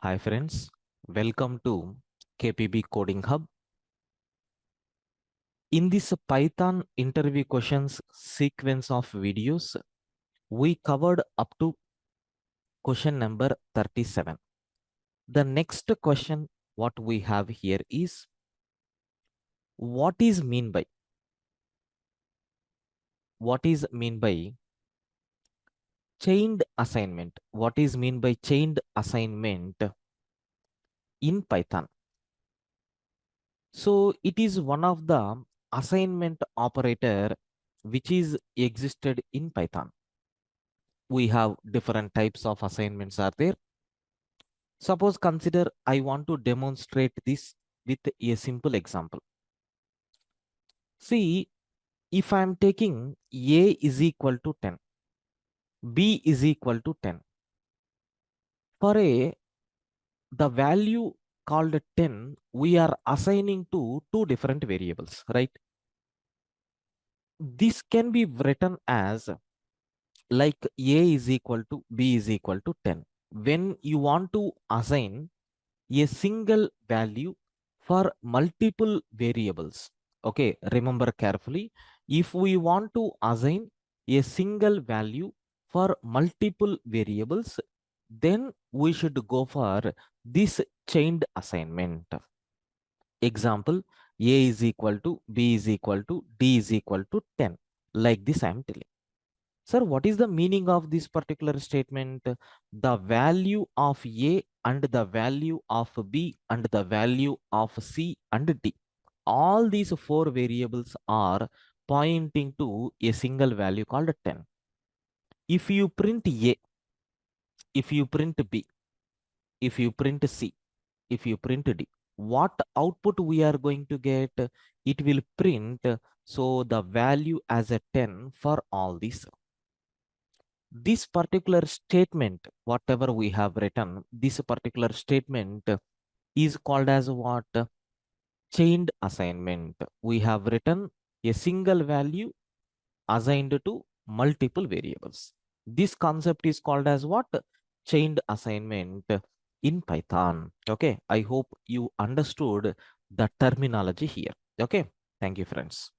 Hi friends, welcome to KPB Coding Hub. In this Python interview questions sequence of videos, we covered up to question number 37. The next question what we have here is what is mean by chained assignment? What is mean by chained assignment in Python? So it is one of the assignment operator which is existed in Python. We have different types of assignments are there. Suppose consider I want to demonstrate this with a simple example. See, if I am taking A is equal to 10, B is equal to 10. For A, the value called 10, we are assigning to two different variables, right? This can be written as like A is equal to B is equal to 10. When you want to assign a single value for multiple variables. Okay, remember carefully. If we want to assign a single value for multiple variables, then we should go for this chained assignment. Example, A is equal to B is equal to D is equal to 10. Like this I am telling. Sir, what is the meaning of this particular statement? The value of A and the value of B and the value of C and D. All these four variables are pointing to a single value called 10. If you print A, if you print B, if you print C, if you print D, what output we are going to get? It will print so the value as a 10 for all these. This particular statement, whatever we have written, this particular statement is called as what? Chained assignment. We have written a single value assigned to multiple variables. This concept is called as what? Chained assignment in Python. Okay, I hope you understood the terminology here. Okay, thank you friends.